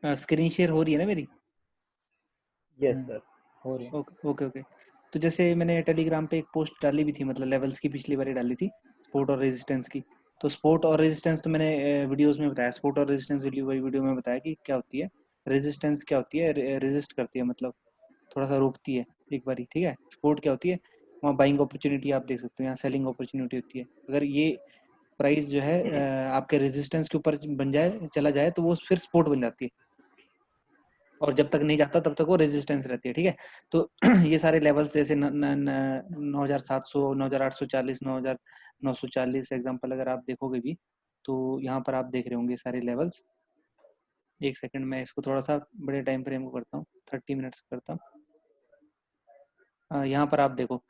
Screen share हो रही है ना मेरी? यस सर, हो रही है। Okay okay okay. तो जैसे मैंने टेलीग्राम पे एक पोस्ट डाली भी थी, मतलब लेवल्स की पिछली बार डाली थी, स्पोर्ट और रेजिस्टेंस की। तो स्पोर्ट और रेजिस्टेंस तो मैंने वीडियोस में बताया, स्पोर्ट और रेजिस्टेंस वीडियो में बताया कि क्या होती है। रेजिस्टेंस क्या होती है, रेजिस्ट करती है, मतलब थोड़ा सा रोकती है एक बारी, ठीक है। स्पोर्ट क्या होती है, वहाँ बाइंग अपॉर्चुनिटी आप देख सकते हो, यहाँ सेलिंग अपॉर्चुनिटी होती है। अगर ये प्राइस जो है आपके रेजिस्टेंस के ऊपर बन जाए, चला जाए, तो वो फिर सपोर्ट बन जाती है, और जब तक नहीं जाता तब तक वो रेजिस्टेंस रहती है, ठीक है। तो ये सारे लेवल्स जैसे 9700, 9840, 9940 एग्जांपल अगर आप देखोगे भी, तो यहाँ पर आप देख रहे होंगे सारे लेवल्स। एक सेकंड, मैं इसको थोड़ा सा बड़े टाइम फ्रेम को करता हूँ, 30 मिनट्स करता हूँ। यहाँ पर आप देखो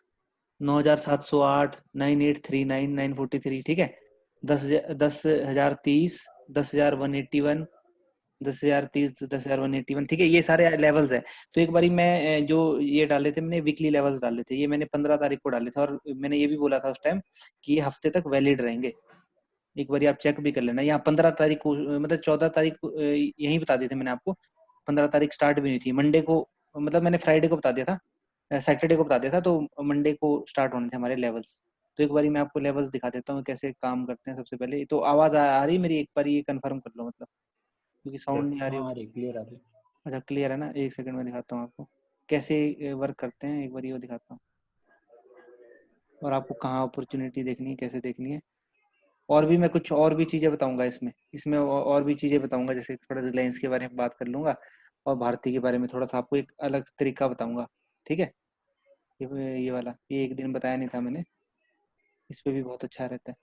9708, 9839, 943, ठीक है। 10,030, 10,181, 10,030, 10,181, ठीक है। ये सारे लेवल्स है। तो एक बारी मैं जो ये डाले थे, मैंने वीकली लेवल्स डाले थे, ये मैंने 15 तारीख को डाले थे, और मैंने ये भी बोला था उस टाइम कि ये हफ्ते तक वैलिड रहेंगे। एक बारी आप चेक भी कर लेना। यहाँ 15 तारीख को, मतलब 14 तारीख को यही बता दिए थे मैंने आपको। 15 तारीख स्टार्ट भी नहीं थी, मंडे को, मतलब मैंने फ्राइडे को बता दिया था, सैटरडे को बता दिया था, तो मंडे को स्टार्ट होने थे हमारे लेवल्स। तो एक बारी मैं आपको लेवल्स दिखा देता हूँ कैसे काम करते हैं। सबसे पहले तो आवाज आ रही है मेरी? एक बार ये कंफर्म कर लो, मतलब क्योंकि यस, साउंड नहीं आ रही हाँ आ होगी। रही, क्लियर आ रही। अच्छा, क्लियर है ना? एक सेकंड में दिखाता हूँ आपको कैसे वर्क करते हैं, एक बार ये दिखाता हूँ, और आपको कहाँ अपॉर्चुनिटी देखनी है, कैसे देखनी है। और भी मैं कुछ और भी चीज़ें बताऊंगा इसमें, और भी चीज़ें बताऊंगा, जैसे थोड़ा रिलायंस के बारे में बात कर लूंगा, और भारती के बारे में थोड़ा सा आपको एक अलग तरीका बताऊंगा, ठीक है। ये वाला ये एक दिन बताया नहीं था मैंने, इस पे भी बहुत अच्छा रहता है।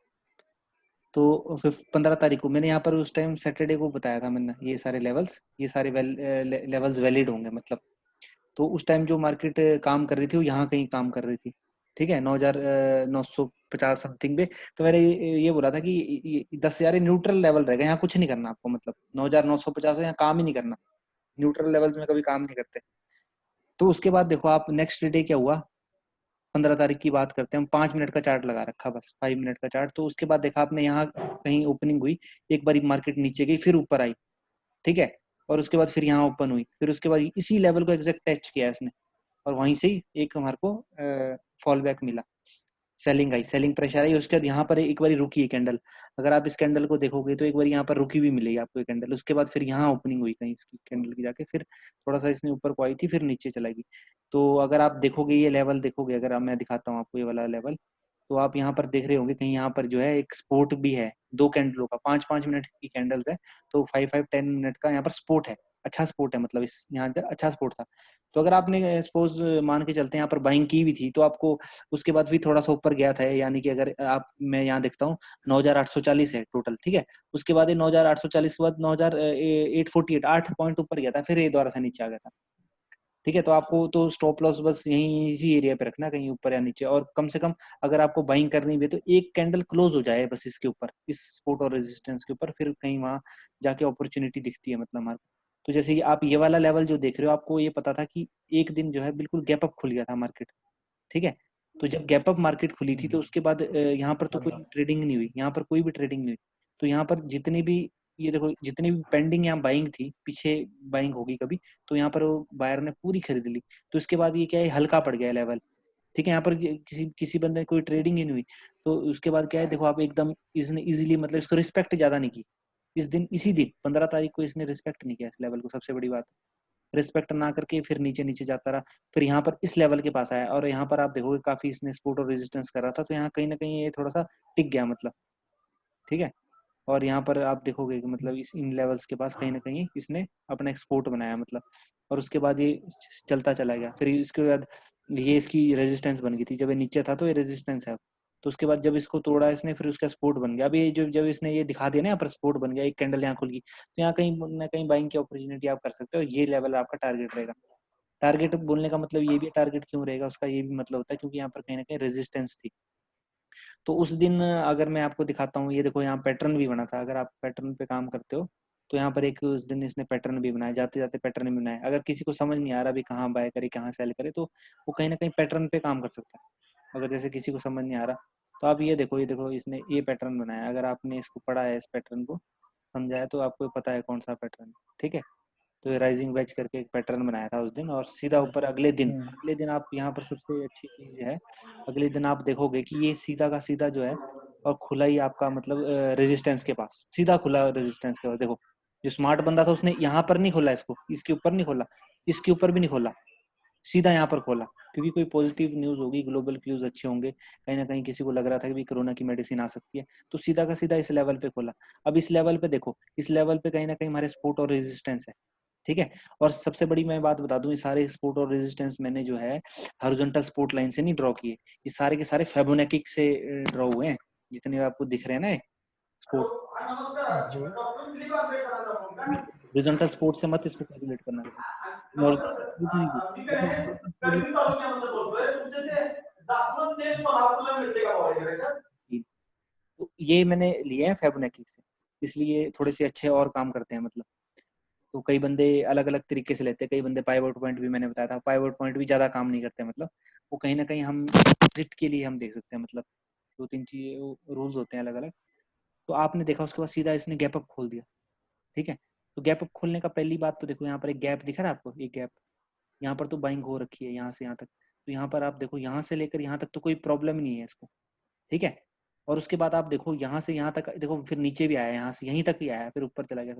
तो फिर 15 तारीख को मैंने यहाँ पर उस टाइम सैटरडे को बताया था मैंने, ये सारे लेवल्स, ये सारे लेवल्स वैलिड होंगे, मतलब। तो उस टाइम जो मार्केट काम कर रही थी वो यहाँ कहीं काम कर रही थी, ठीक है, 9,950 समथिंग पे। तो मैंने ये बोला था कि 10,000 न्यूट्रल लेवल रहेगा, यहाँ कुछ नहीं करना आपको, मतलब 9,950 यहाँ काम ही नहीं करना, न्यूट्रल लेवल में कभी काम नहीं करते। तो उसके बाद देखो आप, नेक्स्ट डे क्या हुआ, 15 तारीख की बात करते हैं हम। 5 मिनट का चार्ट लगा रखा, बस 5 मिनट का चार्ट। तो उसके बाद देखा आपने, यहाँ कहीं ओपनिंग हुई, एक बारी मार्केट नीचे गई, फिर ऊपर आई, ठीक है। और उसके बाद फिर यहाँ ओपन हुई, फिर उसके बाद इसी लेवल को एग्जैक्ट टच किया इसने, और वहीं से ही एक हमारे को फॉल बैक मिला, selling I, selling pressure I. उसके बाद यहाँ पर एक बारी रुकी है कैंडल, अगर आप इस कैंडल को देखोगे तो एक बार यहाँ पर रुकी भी मिलेगी आपको कैंडल। उसके बाद फिर यहाँ ओपनिंग हुई कहीं इसकी कैंडल की जाके, फिर थोड़ा सा इसने ऊपर को आई थी, फिर नीचे चलाएगी। तो अगर आप देखोगे ये लेवल देखोगे, अगर मैं दिखाता हूँ आपको ये वाला लेवल, तो आप यहाँ पर देख रहे होंगे कहीं यहाँ पर जो है एक स्पोर्ट भी है, 2 कैंडलों का, 5-5 मिनट की कैंडल्स है। तो 5-5-10 मिनट का यहाँ पर स्पोर्ट है, अच्छा स्पोर्ट है, मतलब इस यहाँ पर अच्छा स्पोर्ट था। तो अगर आपने सपोज मान के चलते हैं यहाँ पर बाइंग की भी थी, तो आपको उसके बाद भी थोड़ा सा ऊपर गया था, यानी कि अगर आप, मैं यहाँ देखता हूँ 9,840 है टोटल, ठीक है। उसके बाद ये 9,840 के बाद 9,848, 8 पॉइंट ऊपर गया था, फिर ये दोबारा से नीचे आ गया था, ठीक है। तो आपको तो स्टॉप लॉस बस यही इसी एरिया पे रखना, कहीं ऊपर या नीचे, और कम से कम अगर आपको बाइंग करनी भी है तो एक कैंडल क्लोज हो जाए बस इसके ऊपर, इस सपोर्ट और रेजिस्टेंस के ऊपर, फिर कहीं वहां जाके अपॉर्चुनिटी दिखती है, मतलब हमारे को। तो जैसे कि आप ये वाला लेवल जो देख रहे हो, आपको ये पता था कि एक दिन जो है बिल्कुल गैप अप खुल गया था मार्केट, ठीक है। तो जब गैप अप मार्केट खुली थी, तो उसके बाद यहाँ पर तो कोई ट्रेडिंग नहीं हुई, यहाँ पर कोई भी ट्रेडिंग नहीं हुई। तो यहाँ पर जितनी भी, ये देखो जितनी भी पेंडिंग यहाँ बाइंग थी, पीछे बाइंग होगी कभी, तो यहाँ पर वो बायर ने पूरी खरीद ली। तो इसके बाद ये क्या है, हल्का पड़ गया लेवल, ठीक है। यहाँ पर किसी किसी बंदे ने कोई ट्रेडिंग ही नहीं हुई। तो उसके बाद क्या है, देखो आप एकदम, इसने इजीली, मतलब इसको रिस्पेक्ट ज्यादा नहीं की, इस दिन, इसी दिन 15 तारीख को इसने रिस्पेक्ट नहीं किया इस लेवल को, सबसे बड़ी बात। रिस्पेक्ट ना करके फिर नीचे नीचे जाता रहा, फिर यहाँ पर इस लेवल के पास आया, और यहाँ पर आप देखोगे काफी इसने सपोर्ट और रेजिस्टेंस कर रहा था, तो यहाँ कहीं ना कहीं ये थोड़ा सा टिक गया, मतलब, ठीक है। और यहाँ पर आप देखोगे कि मतलब इस इन लेवल्स के पास कहीं ना कहीं इसने अपना एक्सपोर्ट बनाया, मतलब। और उसके बाद ये चलता चला गया, फिर इसके बाद ये इसकी रेजिस्टेंस बन गई थी, जब ये नीचे था तो ये रेजिस्टेंस है। तो उसके बाद जब इसको तोड़ा इसने, फिर उसका सपोर्ट बन गया। अभी ये जो जब इसने ये दिखा दिया ना, यहाँ पर सपोर्ट बन गया, एक कैंडल यहाँ खुल गई, तो यहाँ कहीं ना कहीं बाइंग की अपॉर्चुनिटी आप कर सकते हो, ये लेवल आपका टारगेट रहेगा। टारगेट बोलने का मतलब ये भी, टारगेट क्यों रहेगा उसका, ये भी मतलब होता है क्योंकि यहाँ पर कहीं ना कहीं रेजिस्टेंस थी। तो उस दिन अगर मैं आपको दिखाता हूँ, ये देखो यहाँ पैटर्न भी बना था, अगर आप पैटर्न पे काम करते हो, तो यहाँ पर एक उस दिन इसने पैटर्न भी बनाया, जाते जाते पैटर्न भी बनाया। अगर किसी को समझ नहीं आ रहा अभी कहाँ बाय करे कहाँ सेल करे, तो वो कहीं ना कहीं पैटर्न पे काम कर सकता है। अगर जैसे किसी को समझ नहीं आ रहा, तो आप ये देखो, इसने ये पैटर्न बनाया, अगर आपने इसको पढ़ा है, इस पैटर्न को समझा है, तो आपको पता है कौन सा पैटर्न, ठीक है। तो ये राइजिंग वेज करके एक पैटर्न बनाया था उस दिन, और सीधा ऊपर अगले दिन आप यहाँ पर सबसे अच्छी चीज है, अगले दिन आप देखोगे कि ये सीधा का सीधा जो है और खुला ही आपका मतलब रेजिस्टेंस के पास, सीधा खुला रेजिस्टेंस के पास। देखो जो स्मार्ट बंदा था उसने यहाँ पर नहीं खोला इसको, इसके ऊपर नहीं खोला, इसके ऊपर भी नहीं खोला, सीधा यहाँ पर खोला, क्योंकि कोई पॉजिटिव न्यूज होगी, ग्लोबल क्यूज अच्छे होंगे, कहीं ना कहीं किसी को लग रहा था कि भी कोरोना की मेडिसिन आ सकती है, तो सीधा का सीधा इस लेवल पे खोला। अब इस लेवल पे देखो, इस लेवल पे कहीं ना कहीं हमारे सपोर्ट और रेजिस्टेंस है, ठीक है। और सबसे बड़ी मैं बात बता दूं, ये सारे सपोर्ट और रेजिस्टेंस मैंने जो है हॉरिजॉन्टल सपोर्ट लाइन से नहीं ड्रॉ किए, ये सारे के सारे फिबोनाची से ड्रॉ हुए हैं, जितने आपको दिख रहे हैं ना सपोर्ट। हॉरिजॉन्टल सपोर्ट से मत इसको कैलकुलेट करना तो ये मैंने लिए हैं फिबोनाची से, इसलिए थोड़े से अच्छे और काम करते हैं मतलब। तो कई बंदे अलग अलग तरीके से लेते हैं, कई बंदे पाइवोट पॉइंट भी मैंने बताया था, पाइवोट पॉइंट भी ज्यादा काम नहीं करते मतलब, वो कहीं ना कहीं हम एग्जिट के लिए हम देख सकते हैं मतलब, दो तीन चीज रूल्स होते हैं अलग अलग। तो आपने देखा उसके बाद सीधा इसने गैप अप खोल दिया, ठीक है। तो गैप अप खोलने का पहली बात तो देखो, यहाँ पर एक गैप दिख रहा है आपको, एक गैप यहाँ पर तो बाइंग हो रखी है यहाँ से यहाँ तक, तो यहाँ पर आप देखो यहाँ से लेकर यहाँ तक तो कोई प्रॉब्लम नहीं है इसको, ठीक है। और उसके बाद आप देखो यहाँ से यहाँ तक देखो, फिर नीचे भी आया, यहाँ से यहीं तक ही आया, फिर ऊपर चला गया।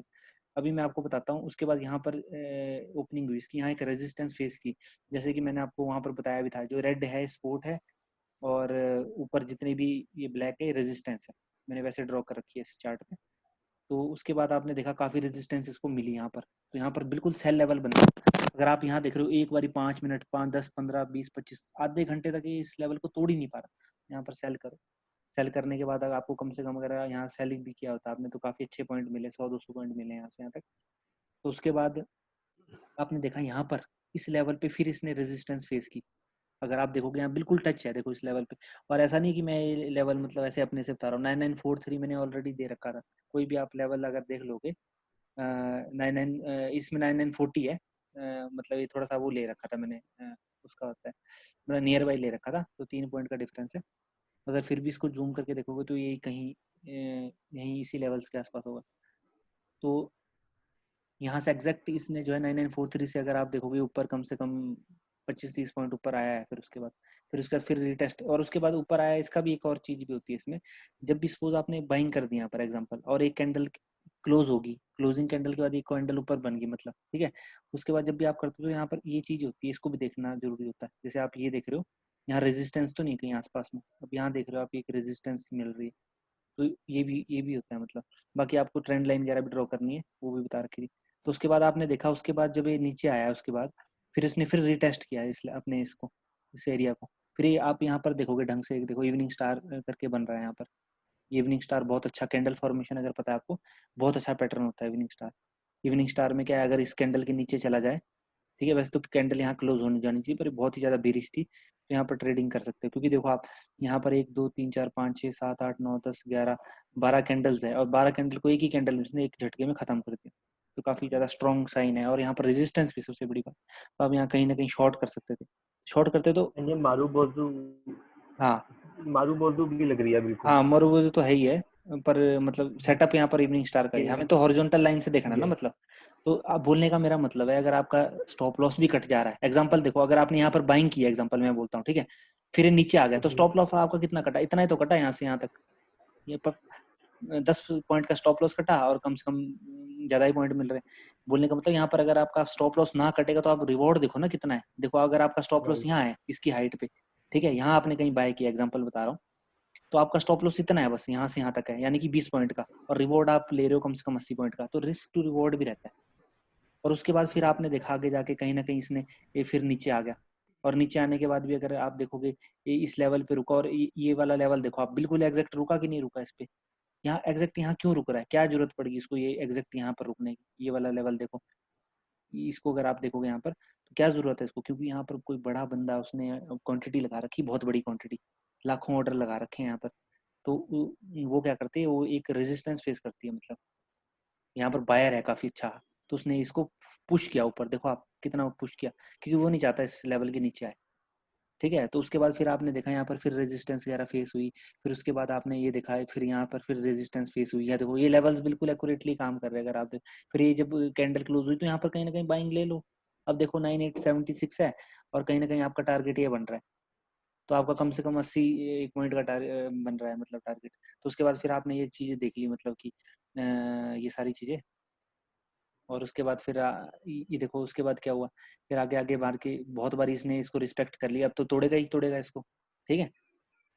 अभी मैं आपको बताता हूँ, उसके बाद यहाँ पर ओपनिंग हुई इसकी, यहाँ एक रेजिस्टेंस फेस की, जैसे कि मैंने आपको वहां पर बताया भी था, जो रेड है सपोर्ट है, और ऊपर जितने भी ये ब्लैक है रेजिस्टेंस है, मैंने वैसे ड्रॉ कर रखी है इस चार्ट में। तो उसके बाद आपने देखा काफी रेजिस्टेंस इसको मिली यहाँ पर, तो यहाँ पर बिल्कुल सेल लेवल बन गया। अगर आप यहाँ देख रहे हो एक बारी 5 मिनट, 5, 10, 15, 20, 25 आधे घंटे तक ये इस लेवल को तोड़ ही नहीं पा रहा, यहाँ पर सेल करो। सेल करने के बाद अगर आपको कम से कम अगर यहाँ सेलिंग भी किया होता आपने, तो काफी अच्छे पॉइंट मिले, 100-200 पॉइंट मिले यहाँ से यहाँ तक। तो उसके बाद आपने देखा यहाँ पर इस लेवल पे फिर इसने रेजिस्टेंस फेस की, अगर आप देखोगे यहाँ बिल्कुल टच है देखो इस लेवल पे। और ऐसा नहीं कि मैं ये लेवल मतलब ऐसे अपने से बता रहा हूँ, 9943 मैंने ऑलरेडी दे रखा था, कोई भी आप लेवल अगर देख लोगे 99, इसमें 9940 है, मतलब ये थोड़ा सा वो ले रखा था मैंने, उसका होता है मतलब नियर बाई ले रखा था, तो 3 पॉइंट का डिफरेंस है। अगर फिर भी इसको जूम करके देखोगे तो ये कहीं यहीं इसी लेवल्स के आसपास होगा। तो यहाँ से एग्जैक्ट इसने जो है 9943 से अगर आप देखोगे ऊपर कम से कम 25-30 पॉइंट ऊपर आया है, फिर रिटेस्ट, और उसके बाद ऊपर आया। इसका भी एक और चीज भी होती है इसमें, जब भी सपोज आपने बाइंग कर दिया फॉर एग्जांपल, और एक कैंडल क्लोज होगी, क्लोजिंग कैंडल के बाद एक कैंडल ऊपर बन गई मतलब, ठीक है। उसके बाद जब भी आप करते हो तो यहाँ पर ये चीज होती है, इसको भी देखना जरूरी होता है। जैसे आप ये देख रहे हो, यहाँ रेजिस्टेंस तो नहीं कहीं आसपास में, अब यहाँ देख रहे हो आप एक रेजिस्टेंस मिल रही है, तो ये भी होता है मतलब। बाकी आपको ट्रेंड लाइन वगैरह भी ड्रॉ करनी है, वो भी बता रखी थी। तो उसके बाद आपने देखा, उसके बाद जब ये नीचे आया उसके बाद फिर इसने फिर रिटेस्ट किया इसलिए अपने इसको, इस एरिया को। फिर ये आप यहाँ पर देखोगे ढंग से, देखो इवनिंग स्टार करके बन रहा है यहाँ पर, इवनिंग स्टार बहुत अच्छा कैंडल फॉर्मेशन, अगर पता है आपको, बहुत अच्छा पैटर्न होता है इवनिंग स्टार। इवनिंग स्टार में क्या है, अगर इस कैंडल के नीचे चला जाए, ठीक है, वैसे तो कैंडल यहाँ क्लोज होनी जानी चाहिए, पर बहुत ही ज्यादा बेरिश थी, तो यहाँ पर ट्रेडिंग कर सकते हो। क्योंकि देखो आप यहाँ पर 1, 2, 3, 4, 5, 6, 7, 8, 9, 10, 11, 12 कैंडल्स है, और 12 कैंडल को एक ही कैंडल में एक झटके में खत्म कर दिया, तो काफी ज्यादा स्ट्रॉन्ग साइन है। और यहाँ पर रेजिस्टेंस भी सबसे बड़ी बात, तो आप यहाँ कहीं ना कहीं शॉर्ट कर सकते थे, शॉर्ट करते तो। ये मारूबोजू हाँ मारूबोजू भी लग रही है बिल्कुल। हाँ, मरूबोजू तो है ही है, पर मतलब सेटअप यहाँ पर इवनिंग स्टार का ही है, हमें तो हॉरिजॉन्टल लाइन से देखना ना ये मतलब। तो आप बोलने का मेरा मतलब है, अगर आपका स्टॉप लॉस भी कट जा रहा है, एग्जांपल देखो, अगर आपने यहाँ पर बाइंग किया, एग्जांपल मैं बोलता हूँ, ठीक है, फिर ये नीचे आ गया, तो स्टॉप लॉस आपका कितना कटा, इतना ही तो कटा यहाँ से यहाँ तक, ये 10 पॉइंट का स्टॉप लॉस कटा, और कम से कम ज्यादा ही पॉइंट मिल रहे हैं। बोलने का मतलब यहाँ पर अगर आपका स्टॉप लॉस ना कटेगा तो आप रिवॉर्ड देखो ना कितना है। देखो अगर आपका स्टॉप लॉस यहाँ है इसकी हाइट पे, ठीक है, यहाँ आपने कहीं बाय किया, एग्जांपल बता रहा हूँ, तो आपका स्टॉप लॉस इतना है, बस यहाँ से यहाँ तक है, यानी कि 20 पॉइंट का, और रिवॉर्ड आप ले रहे हो कम से कम 80 पॉइंट का, तो रिस्क टू रिवॉर्ड भी रहता है। और उसके बाद फिर आपने देखा आगे जाके कहीं ना कहीं इसने ये फिर नीचे आ गया, और नीचे आने के बाद भी अगर आप देखोगे ये इस लेवल पे रुका, और ये वाला लेवल देखो आप, बिल्कुल एग्जैक्ट रुका कि नहीं रुका इस पे, यहाँ एग्जैक्ट यहाँ क्यों रुक रहा है, क्या जरूरत पड़ेगी इसको ये एग्जैक्ट यहाँ पर रुकने की, ये वाला लेवल देखो, इसको अगर आप देखोगे यहाँ पर तो क्या जरूरत है इसको, क्योंकि यहाँ पर कोई बड़ा बंदा उसने क्वांटिटी लगा रखी, बहुत बड़ी क्वांटिटी, लाखों ऑर्डर लगा रखे हैं यहाँ पर। तो वो क्या करते हैं, वो एक रेजिस्टेंस फेस करती है मतलब, यहाँ पर बायर है काफी अच्छा, तो उसने इसको पुश किया ऊपर, देखो आप कितना पुश किया, क्योंकि वो नहीं चाहता इस लेवल के नीचे आए। ठीक है। तो उसके बाद फिर आपने देखा यहाँ पर फिर रेजिस्टेंस वगैरह फेस हुई, फिर उसके बाद आपने ये देखा है फिर यहाँ पर फिर रेजिस्टेंस फेस हुई है। देखो ये लेवल्स बिल्कुल एक्यूरेटली काम कर रहे हैं। अगर आप फिर ये जब कैंडल क्लोज हुई तो यहाँ पर कहीं ना कहीं बाइंग ले लो। अब देखो 9876 है और कहीं ना कहीं आपका टारगेट ये बन रहा है, तो आपका कम से कम 80 एक पॉइंट का टारगेट बन रहा है, मतलब टारगेट। तो उसके बाद फिर आपने ये चीजें देख ली, मतलब कि ये सारी चीजें। और उसके बाद फिर ये देखो उसके बाद क्या हुआ, फिर आगे आगे बार के बहुत बार इसने इसको रिस्पेक्ट कर लिया, अब तो तोड़ेगा ही तोड़ेगा इसको। ठीक है।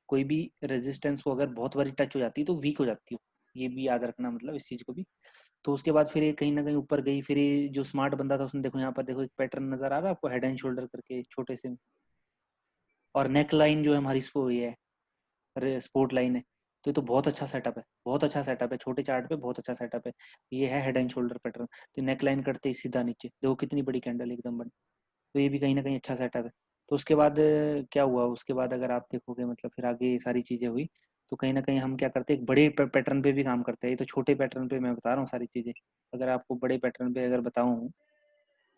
कोई भी रेजिस्टेंस को अगर बहुत बारी टच हो जाती है तो वीक हो जाती है, ये भी याद रखना, मतलब इस चीज को भी। तो उसके बाद फिर ये कहीं ना कहीं ऊपर गई, फिर ये जो स्मार्ट बंदा था उसने देखो यहाँ पर देखो एक पैटर्न नजर आ रहा है आपको, हेड एंड शोल्डर करके छोटे से, और नेक लाइन जो है हमारी इसको ये है स्पोर्ट लाइन है। तो ये तो बहुत अच्छा सेटअप है, बहुत अच्छा सेटअप है, छोटे चार्ट पे बहुत अच्छा सेटअप है। ये है हेड एंड शोल्डर पैटर्न। तो नेक लाइन करते ही सीधा नीचे देखो कितनी बड़ी कैंडल एकदम बड़ी। तो ये भी कहीं ना कहीं अच्छा सेटअप है। तो उसके बाद क्या हुआ, उसके बाद अगर आप देखोगे मतलब फिर आगे ये सारी चीजें हुई। तो कहीं ना कहीं हम क्या करते हैं, एक बड़े पैटर्न पे भी काम करते हैं। ये तो छोटे पैटर्न पे मैं बता रहा हूँ सारी चीजें। अगर आपको बड़े पैटर्न पे अगर बताऊँ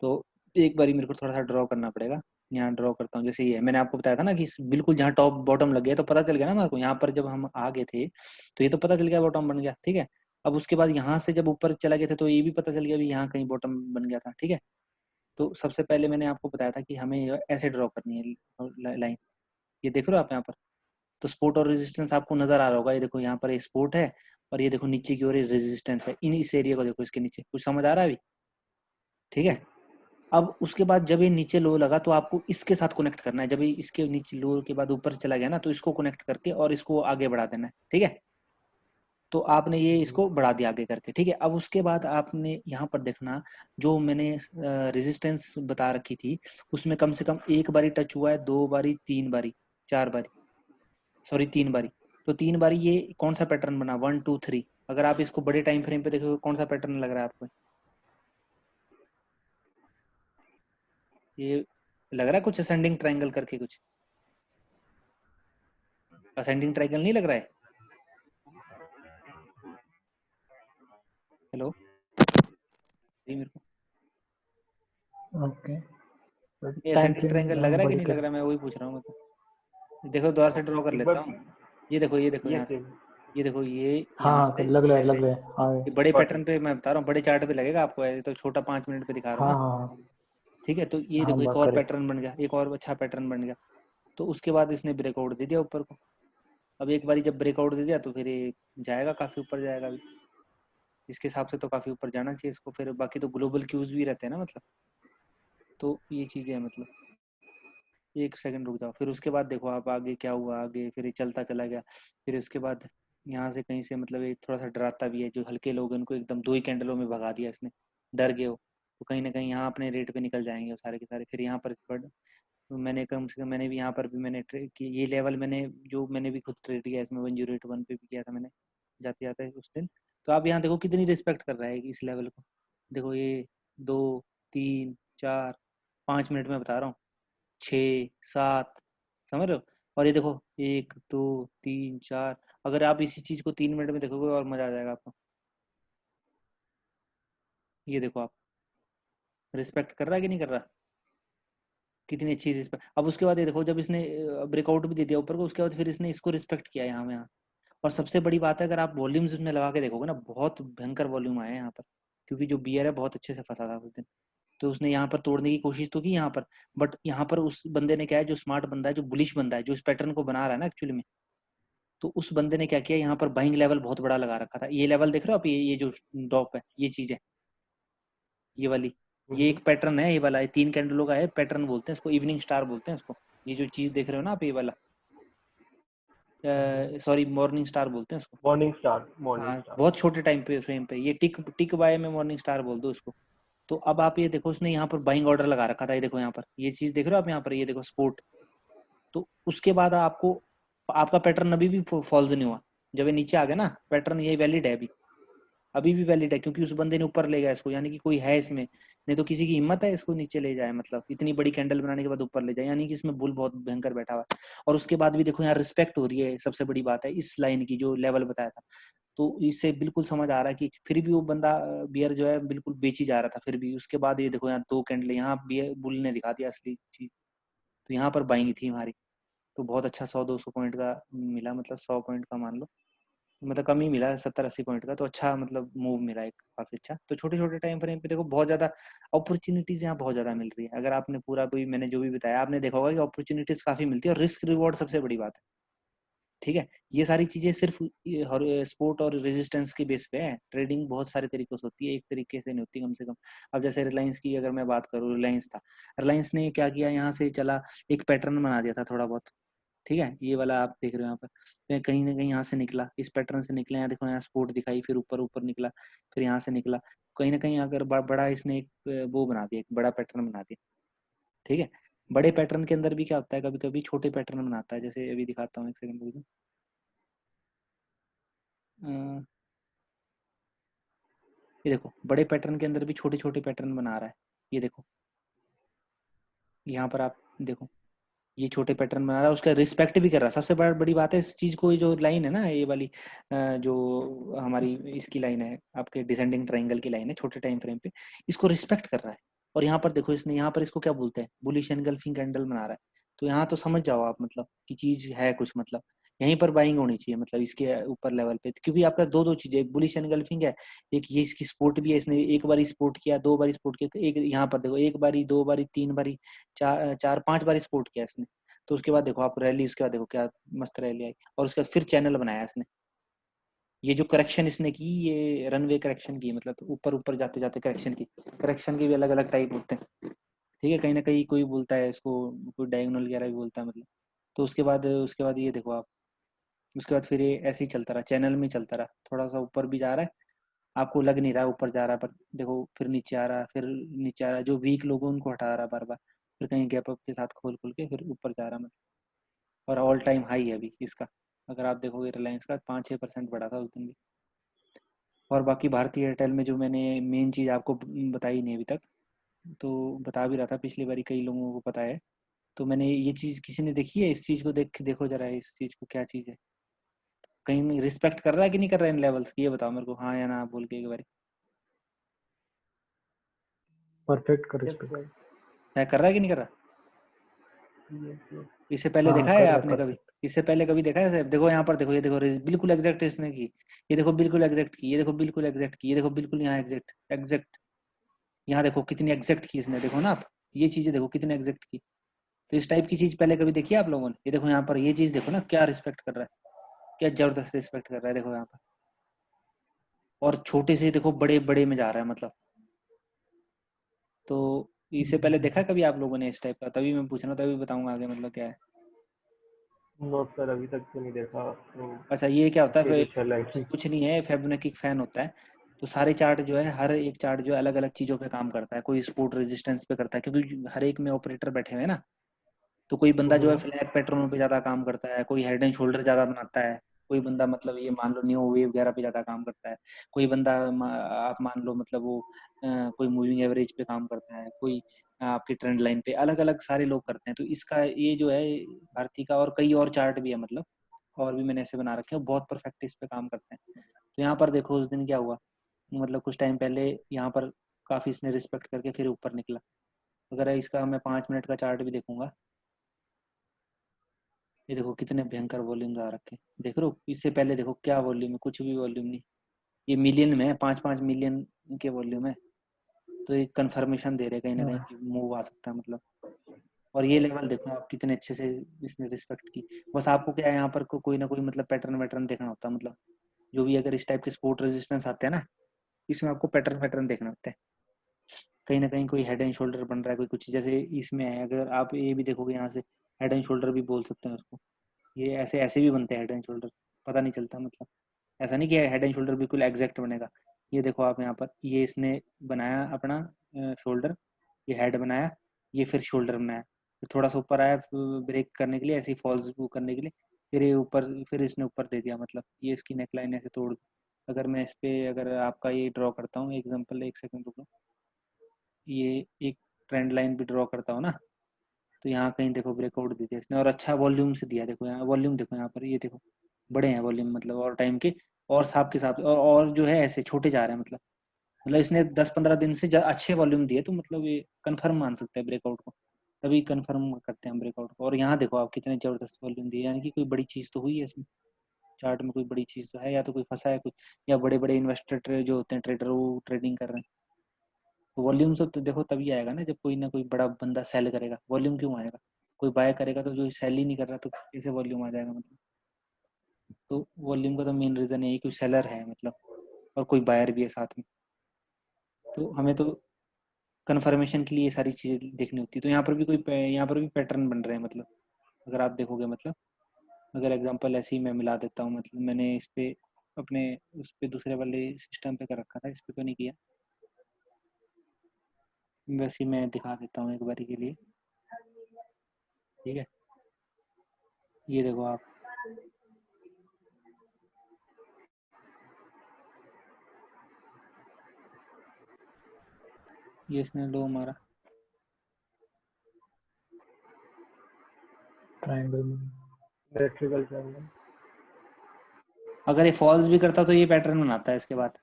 तो एक बारी मेरे को थोड़ा सा ड्रॉ करना पड़ेगा। यहाँ ड्रॉ करता हूँ, जैसे ये है, मैंने आपको बताया था ना कि बिल्कुल जहाँ टॉप बॉटम लग गया तो पता चल गया ना हमारे को। यहाँ पर जब हम आ गए थे तो ये तो पता चल गया बॉटम बन गया, ठीक है। अब उसके बाद यहाँ से जब ऊपर चला गया था तो ये भी पता चल गया भी यहाँ कहीं बॉटम बन गया था, ठीक है। तो सबसे पहले मैंने आपको बताया था कि हमें ऐसे ड्रॉ करनी है लाइन। ये देख रहे हो आप यहाँ पर, तो सपोर्ट और रेजिस्टेंस आपको नजर आ रहा होगा। ये देखो यहाँ पर ये सपोर्ट है और ये देखो नीचे की ओर रेजिस्टेंस है। इन इस एरिया को देखो, इसके नीचे कुछ समझ आ रहा है अभी, ठीक है। अब उसके बाद जब ये नीचे लो लगा तो आपको इसके साथ कनेक्ट करना है। जब ये इसके नीचे लो के बाद ऊपर चला गया ना तो इसको कनेक्ट करके और इसको आगे बढ़ा देना है, ठीक है। तो आपने ये इसको बढ़ा दिया आगे करके, ठीक है। अब उसके बाद आपने यहाँ पर देखना, जो मैंने रेजिस्टेंस बता रखी थी उसमें कम से कम एक बारी टच हुआ है, दो बारी, तीन बारी, चार बारी, सॉरी तीन बारी। तो तीन बारी ये कौन सा पैटर्न बना, 1 2 3। अगर आप इसको बड़े टाइम फ्रेम पे देखोगे कौन सा पैटर्न लग रहा है आपको, ये लग रहा है कुछ असेंडिंग ट्रायंगल करके, कुछ असेंडिंग ट्रायंगल नहीं लग रहा है? हेलो जी, मेरे को ओके। ये टाइम असेंडिंग फ्रेम ट्रायंगल लग रहा है कि बड़ी नहीं लग कर। रहा है, मैं वही पूछ रहा हूँ मतलब। देखो दोबारा से ड्रॉ कर एक लेता बार हूँ। ये देखो ये यहाँ से, चेक। ये देखो ये हाँ यहाँ हाँ, से लग रहा है ऐसे, लग रहा है, हाँ। ये बड़े पर पैटर्न पे मैं बता रहा हूँ, बड़े चार्ट पे लगेगा आपको, ये तो छोटा 5 मिनट पे दिखा रहा हूँ हाँ ना, हाँ ठीक है। तो ये हाँ, देखो एक और करेक्ट। पैटर्न बन गया, एक और अच्छा पैटर्न बन गया। तो उसके बाद इसने ब्रेकआउट दे दिया ऊपर को। अब एक बारी जब ब्रेकआउट दे दिया तो फिर ये जाएगा, काफी ऊपर जाएगा अभी। इसके हिसाब से तो काफी ऊपर जाना चाहिए इसको। फिर बाकी तो ग्लोबल क्यूज भी रहते हैं ना, मतलब। तो ये चीजें हैं, मतलब। एक सेकंड रुक जाओ, फिर उसके बाद देखो आप आगे क्या हुआ, आगे फिर ये चलता चला गया। फिर उसके बाद यहाँ से कहीं से, मतलब ये थोड़ा सा डराता भी है, जो हल्के लोग हैं उनको एकदम 2 ही कैंडलों में भगा दिया इसने, डर गए हो। तो कहीं ना कहीं यहाँ अपने रेट पे निकल जाएंगे वो सारे के सारे। फिर यहाँ पर तो मैंने कम से कम, मैंने भी यहाँ पर भी मैंने ट्रेड की ये लेवल, मैंने जो मैंने भी खुद ट्रेड किया इसमें 108 1 पे भी किया था मैंने, जाते जाते उस दिन। तो आप यहाँ देखो कितनी रिस्पेक्ट कर रहा है इस लेवल को। देखो ये 2 3 4 5 मिनट में बता रहा हूँ, 6 7, समझ रहे हो। और ये देखो 1 2 3 4, अगर आप इसी चीज को 3 मिनट में देखोगे और मजा आ जाएगा आपको। ये देखो आप, रिस्पेक्ट कर रहा है कि नहीं कर रहा, कितनी अच्छी रिस्पेक्ट। अब उसके बाद ये देखो जब इसने ब्रेकआउट भी दे दिया ऊपर को, उसके बाद फिर इसने इसको रिस्पेक्ट किया यहाँ। और सबसे बड़ी बात है, अगर आप वॉल्यूम्स में लगा के देखोगे ना, बहुत भयंकर वॉल्यूम आया है यहाँ पर, क्योंकि जो बियर है बहुत अच्छे से फंसा था उस दिन। तो उसने यहाँ पर तोड़ने की कोशिश तो की यहाँ पर, बट यहाँ पर उस बंदे ने क्या है, जो स्मार्ट बंदा है, जो बुलिश बंदा है, जो इस पैटर्न को बना रहा है ना एक्चुअली में, तो उस बंदे ने क्या किया, यहाँ पर बाइंग लेवल बहुत बड़ा लगा रखा था। ये लेवल देख रहे हो आप, ये जो डॉप है, ये चीज है, ये वाली, ये एक पैटर्न है, ये वाला, ये 3 कैंडलों का है पैटर्न, बोलते हैं इसको, इवनिंग स्टार बोलते हैं इसको। ये जो चीज देख रहे हो ना आप, ये वाला, सॉरी मॉर्निंग स्टार बोलते हैं इसको। मॉर्निंग स्टार, मॉर्निंग हाँ, स्टार। बहुत छोटे टाइम पे फ्रेम पे, ये टिक टिक बाय में मॉर्निंग स्टार बोल दो उसको। तो अब आप ये देखो, उसने यहाँ पर बाइंग ऑर्डर लगा रखा था, ये देखो यहाँ पर, ये चीज देख रहे हो आप यहाँ पर, ये देखो सपोर्ट। तो उसके बाद आपको, आपका पैटर्न अभी भी फॉल्स नहीं हुआ। जब ये नीचे आ गया ना पैटर्न, ये वैलिड है अभी, अभी भी वैलिड है, क्योंकि उस बंदे ने ऊपर ले गया इसको, यानी कि कोई है इसमें। नहीं तो किसी की हिम्मत है इसको नीचे ले जाए, मतलब इतनी बड़ी कैंडल बनाने के बाद ऊपर ले जाए, यानी कि इसमें बुल बहुत भयंकर बैठा हुआ है। और उसके बाद भी देखो यहाँ रिस्पेक्ट हो रही है, सबसे बड़ी बात है इस लाइन की, जो लेवल बताया था। तो इससे बिल्कुल समझ आ रहा है कि फिर भी वो बंदा बियर जो है बिल्कुल बेची जा रहा था, फिर भी। उसके बाद ये देखो यहाँ 2 कैंडल, यहाँ बियर बुल ने दिखा दिया असली चीज। तो यहाँ पर बाइंग थी हमारी, तो बहुत अच्छा 100-200 पॉइंट का मिला, मतलब 100 पॉइंट का मान लो, मतलब कम ही मिला 70-80 पॉइंट का, तो अच्छा मतलब मूव मिला एक काफी अच्छा। तो छोटे छोटे टाइम फ्रेम पे देखो बहुत ज्यादा अपॉर्चुनिटीज यहाँ बहुत ज्यादा मिल रही है। अगर आपने पूरा कोई मैंने जो भी बताया आपने देखा होगा कि अपॉर्चुनिटीज काफी मिलती है और रिस्क रिवॉर्ड सबसे बड़ी बात है। ठीक है, ये सारी चीजें सिर्फ स्पोर्ट और रेजिस्टेंस के बेस पे है। ट्रेडिंग बहुत सारे तरीकों से होती है, एक तरीके से नहीं होती कम से कम। अब जैसे रिलायंस की अगर मैं बात करूँ, रिलायंस था, रिलायंस ने क्या किया, यहाँ से चला, एक पैटर्न बना दिया था थोड़ा बहुत। ठीक है, ये वाला आप देख रहे हो यहाँ पर, तो कहीं ना कहीं यहाँ से निकला, इस पैटर्न से निकला, यहाँ देखो यहाँ सपोर्ट दिखाई, फिर ऊपर ऊपर निकला, फिर यहाँ से निकला, कहीं ना कहीं अगर बड़ा इसने एक वो बना दिया, एक बड़ा पैटर्न बना दिया। ठीक है, बड़े पैटर्न के अंदर भी क्या होता है, कभी कभी छोटे पैटर्न बनाता है, जैसे अभी दिखाता हूँ, एक सेकंड रुको। ये देखो बड़े पैटर्न के अंदर भी छोटे छोटे पैटर्न बना रहा है, ये देखो यहाँ पर आप देखो, ये छोटे पैटर्न बना रहा है, उसका रिस्पेक्ट भी कर रहा है। सबसे बड़ी बात है इस चीज को, ये जो लाइन है ना, ये वाली जो हमारी इसकी लाइन है, आपके डिसेंडिंग ट्रायंगल की लाइन है छोटे टाइम फ्रेम पे, इसको रिस्पेक्ट कर रहा है। और यहाँ पर देखो, इसने यहाँ पर इसको क्या बोलते हैं, बुलिश एनगल्फिंग कैंडल बना रहा है। तो यहाँ तो समझ जाओ आप मतलब कि चीज है कुछ, मतलब यहीं पर बाइंग होनी चाहिए, मतलब इसके ऊपर लेवल पे, क्योंकि आपका दो दो चीजें, एक बुलिश एनगल्फिंग है, एक ये इसकी सपोर्ट भी है, इसने एक बार सपोर्ट किया, दो बार सपोर्ट किया, एक यहाँ पर देखो, एक बारी, दो बारी, तीन बारी, चार चार पांच बार सपोर्ट किया इसने। तो उसके बाद देखो आप रैली, उसके बाद देखो क्या मस्त रैली आई, और उसके बाद फिर चैनल बनाया इसने। ये जो करेक्शन इसने की, ये रनवे करेक्शन की, मतलब तो ऊपर ऊपर जाते जाते करेक्शन की, करेक्शन के भी अलग अलग टाइप होते हैं। ठीक है, कहीं ना कहीं कोई बोलता है इसको, कोई डायगोनल वगैरह भी बोलता है मतलब। तो उसके बाद ये देखो आप, उसके बाद फिर ये ऐसे ही चलता रहा, चैनल में चलता रहा, थोड़ा सा ऊपर भी जा रहा है, आपको लग नहीं रहा ऊपर जा रहा है, पर देखो फिर नीचे आ रहा है, फिर नीचे आ रहा है, जो वीक लोगों उनको हटा रहा है बार बार, फिर कहीं गैप अप के साथ खोल खोल के फिर ऊपर जा रहा है, मतलब। और ऑल टाइम हाई है अभी इसका, अगर आप देखोगे रिलायंस का 5-6% बढ़ा था उस दिन भी। और बाकी भारतीय एयरटेल में जो मैंने मेन चीज़ आपको बताई नहीं अभी तक, तो बता भी रहा था पिछली बारी, कई लोगों को पता है, तो मैंने ये चीज़, किसी ने देखी है इस चीज़ को, देखो जरा इस चीज़ को, क्या चीज़ है, कहीं रिस्पेक्ट कर रहा है कि नहीं कर रहा है इन लेवल्स की, ये बताओ मेरे को, हाँ या ना बोल के एक बारी। परफेक्ट का यस रिस्पेक्ट। सर। है, कर रहा है कि नहीं कर रहा? इससे पहले हाँ देखा है कर रहा है आपने कभी? परफेक्ट। इससे पहले कभी देखा है साहब? देखो यहाँ पर देखो, ये देखो बिल्कुल एग्जैक्ट इसने की, ये देखो बिल्कुल एग्जैक्ट की, ये देखो बिल्कुल एग्जैक्ट की, ये देखो बिल्कुल यहाँ एग्जैक्ट एग्जैक्ट, यहाँ देखो कितनी एग्जैक्ट की इसने, देखो ना आप, ये चीजें देखो कितने एग्जैक्ट की। तो इस टाइप की चीज पहले कभी देखी है आप लोगों ने? ये देखो यहाँ पर ये चीज देखो ना, क्या रिस्पेक्ट कर रहा है, क्या जबरदस्त रिस्पेक्ट कर रहा है, देखो यहाँ पर। और छोटे से देखो बड़े बड़े में जा रहा है, मतलब। तो इससे पहले देखा कभी आप लोगों ने इस टाइप का? तभी मैं पूछ रहा हूँ, तभी बताऊंगा आगे मतलब क्या है। नो सर, अभी तक तो नहीं देखा। अच्छा, ये क्या होता है इसके फिर? कुछ लाइसेंस। कुछ नहीं है, फेबोनाची फैन होता है। तो सारे चार्ट जो है, हर एक चार्ट जो है अलग अलग चीजों पे काम करता है, कोई सपोर्ट रेजिस्टेंस पे करता है, क्योंकि हर एक में ऑपरेटर बैठे हुए हैं ना। तो कोई बंदा जो है फ्लैग पैटर्नों पे ज्यादा काम करता है, कोई हेड एंड शोल्डर ज्यादा बनाता है, कोई बंदा मतलब ये मान लो न्यू वेव वगैरह पे ज्यादा काम करता है, कोई बंदा आप मान लो मतलब वो कोई मूविंग एवरेज पे काम करता है, कोई आपकी ट्रेंड लाइन पे, अलग अलग सारे लोग करते हैं। तो इसका ये जो है भारती का, और कई और चार्ट भी है मतलब, और भी मैंने ऐसे बना रखे हैं, बहुत परफेक्ट इस पे काम करते हैं। तो यहाँ पर देखो उस दिन क्या हुआ, मतलब कुछ टाइम पहले यहाँ पर काफी इसने रिस्पेक्ट करके फिर ऊपर निकला। अगर इसका मैं 5 मिनट का चार्ट भी देखूंगा, ये देखो कितने भयंकर वॉल्यूम आ रखे हैं, देख रहे हो? इससे पहले देखो क्या वॉल्यूम है, कुछ भी वॉल्यूम नहीं, ये मिलियन में है, 5-5 मिलियन के वॉल्यूम है। तो एक कंफर्मेशन दे रहे कहीं ना कहीं मूव आ सकता है, मतलब। और ये लेवल देखो आप कितने अच्छे से इसने रिस्पेक्ट की। बस आपको क्या है, यहाँ पर कोई ना कोई मतलब पैटर्न वैटर्न देखना होता है, मतलब जो भी अगर इस टाइप के सपोर्ट रेजिस्टेंस आते हैं ना, इसमें आपको पैटर्न पैटर्न देखना होता है। कहीं ना कहीं कोई हेड एंड शोल्डर बन रहा है, कोई कुछ जैसे इसमें है, अगर आप ये भी देखोगे यहाँ से, हेड एंड शोल्डर भी बोल सकते हैं उसको। ये ऐसे ऐसे भी बनते हैं हेड एंड शोल्डर, पता नहीं चलता, मतलब ऐसा नहीं कि हेड एंड शोल्डर बिल्कुल एग्जैक्ट बनेगा। ये देखो आप यहाँ पर, ये इसने बनाया अपना शोल्डर, ये हेड बनाया, ये फिर शोल्डर बनाया, फिर थोड़ा सा ऊपर आया ब्रेक करने के लिए, ऐसे फॉल्स करने के लिए, फिर ये ऊपर, फिर इसने ऊपर दे दिया, मतलब ये इसकी नेकलाइन ऐसे तोड़ दी। अगर मैं इस पे अगर आपका ये ड्रॉ करता हूँ एग्जांपल, एक सेकंड रुको, ये एक ट्रेंड लाइन भी ड्रॉ करता हूँ ना, तो यहाँ कहीं देखो ब्रेकआउट दे दिया इसने, और अच्छा वॉल्यूम से दिया, देखो यहाँ वॉल्यूम देखो यहाँ पर, ये देखो बड़े हैं वॉल्यूम, मतलब और टाइम के, और साहब के साथ, और जो है ऐसे छोटे जा रहे हैं, मतलब इसने 10-15 दिन से अच्छे वॉल्यूम दिए, तो मतलब ये कंफर्म मान सकते हैं ब्रेकआउट को। तभी कंफर्म करते हैं ब्रेकआउट को। और यहाँ देखो आप कितने जबरदस्त वॉल्यूम दिए, यानी कि कोई बड़ी चीज़ तो हुई है इसमें, चार्ट में कोई बड़ी चीज़ तो है, या तो कोई फंसा है कुछ, या बड़े बड़े इन्वेस्टर जो होते हैं ट्रेडर वो ट्रेडिंग कर रहे हैं। तो वॉल्यूम तो देखो तभी आएगा ना जब कोई ना कोई बड़ा बंदा सेल करेगा, वॉल्यूम क्यों आएगा? कोई बाय करेगा तो जो सेल ही नहीं कर रहा तो कैसे वॉल्यूम आ जाएगा मतलब? तो वॉल्यूम का तो मेन रीज़न यही कोई सेलर है मतलब, और कोई बायर भी है साथ में। तो हमें तो कन्फर्मेशन के लिए ये सारी चीज़ें देखनी होती है। तो यहाँ पर भी पैटर्न बन रहे हैं मतलब, अगर आप देखोगे मतलब, अगर एग्जांपल ऐसे ही मैं मिला देता हूँ मतलब, मैंने इस पे अपने उस पे दूसरे वाले सिस्टम पे कर रखा था, इस पे तो नहीं किया, वैसे ही मैं दिखा देता हूँ एक बारी के लिए, ठीक है। ये देखो आप, ये इसने लो मारा, ट्रायंगल में इलेक्ट्रिकल ट्रायंगल। अगर ये फॉल्स भी करता तो ये पैटर्न बनाता है इसके बाद,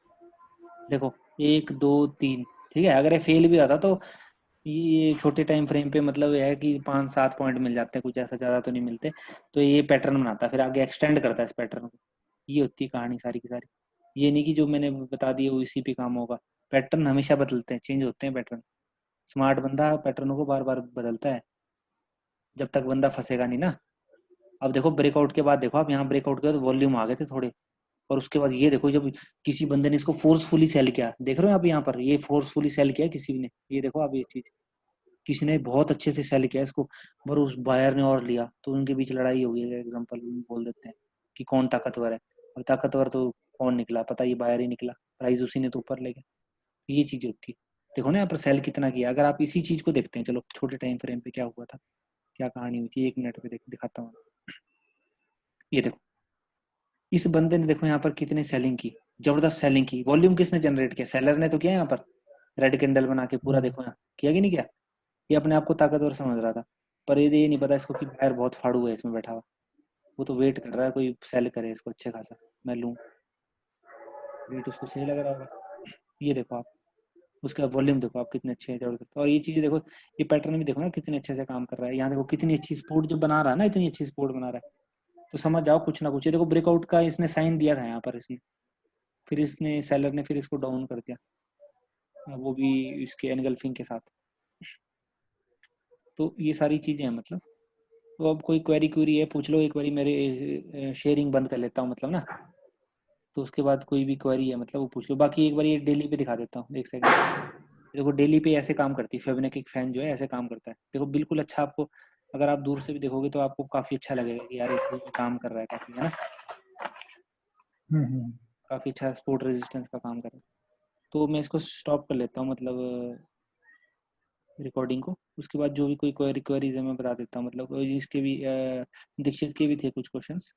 देखो 1 2 3, ठीक है। अगर ये फेल भी आता तो ये छोटे टाइम फ्रेम पे मतलब ये है कि 5 7 पॉइंट मिल जाते हैं, कुछ ऐसा ज़्यादा तो नहीं मिलते। तो ये पैटर्न बनाता है, फिर आगे एक्सटेंड करता है इस पैटर्न को। ये होती है कहानी सारी की सारी। ये नहीं कि जो मैंने बता दिया वो इसी पे काम होगा। पैटर्न हमेशा बदलते हैं, चेंज होते हैं पैटर्न। स्मार्ट बंदा पैटर्नों को बार बार बदलता है, जब तक बंदा फंसेगा नहीं ना। अब देखो ब्रेकआउट के बाद, देखो आप यहाँ ब्रेकआउट के बाद वॉल्यूम आ गए थे थोड़े, और उसके बाद ये देखो जब किसी बंदे ने इसको फोर्सफुली सेल किया, देख रहे हो आप यहाँ पर, ये फोर्सफुली सेल किया किसी ने, ये देखो आप ये चीज, किसी ने बहुत अच्छे से सेल किया इसको, पर उस बायर ने और लिया तो उनके बीच लड़ाई हो गई है। एग्जांपल बोल देते हैं कि कौन ताकतवर है, और ताकतवर तो कौन निकला पता, ये बायर ही निकला, प्राइस उसी ने तो ऊपर ले गया। ये चीज होती है। देखो ना यहाँ पर सेल कितना किया। अगर आप इसी चीज को देखते हैं, चलो छोटे टाइम फ्रेम पे क्या हुआ था, क्या कहानी हुई थी, 1 मिनट पे दिखाता हूँ। ये देखो इस बंदे ने देखो यहाँ पर कितनी सेलिंग की, जबरदस्त सेलिंग की। वॉल्यूम किसने जनरेट किया? सेलर ने तो किया यहाँ पर, रेड कैंडल बना के पूरा, देखो यहाँ किया कि नहीं किया। ये अपने आप को ताकतवर समझ रहा था, पर ये नहीं पता इसको कि बायर बहुत फाड़ू है इसमें बैठा हुआ। वो तो वेट कर रहा है कोई सेल करे इसको अच्छे खासा, मैं लूँ, रेट उसको सही लग रहा होगा। ये देखो आप, उसका वॉल्यूम देखो आप कितने अच्छे हैं, जबरदस्त। और ये चीजें देखो, ये पैटर्न भी देखो ना कितने अच्छे से काम कर रहा है। यहाँ देखो कितनी अच्छी स्पोर्ट जो बना रहा है ना, इतनी अच्छी स्पोर्ट बना रहा है, तो समझ जाओ कुछ ना कुछ। ये देखो ब्रेकआउट का इसने साइन दिया था यहाँ पर इसने, फिर इसने सेलर ने फिर इसको डाउन कर दिया, वो भी इसके एनगल्फिंग के साथ। तो ये सारी चीजें हैं मतलब। तो अब कोई क्वेरी क्वेरी है पूछ लो एक बारी, मेरे शेयरिंग बंद कर लेता हूँ मतलब ना, तो उसके बाद कोई भी क्वेरी है मतलब वो पूछ लो। बाकी एक बार ये डेली पे दिखा देता हूँ, एक सेकंड। देखो डेली पे ऐसे काम करती है फिबोनाची फैन जो है, ऐसे काम करता है। देखो बिल्कुल अच्छा, आपको अगर आप दूर से भी देखोगे तो आपको काफी अच्छा लगेगा कि यार ये सही में काम कर रहा है काफी, है ना। हम्म। काफी अच्छा सपोर्ट रेजिस्टेंस का काम कर रहा है। तो मैं इसको स्टॉप कर लेता हूँ मतलब रिकॉर्डिंग को। उसके बाद जो भी कोई क्वेरीज है मैं बता देता हूँ मतलब। इसके भी दीक्षित के भी थे कुछ क्वेश्चंस,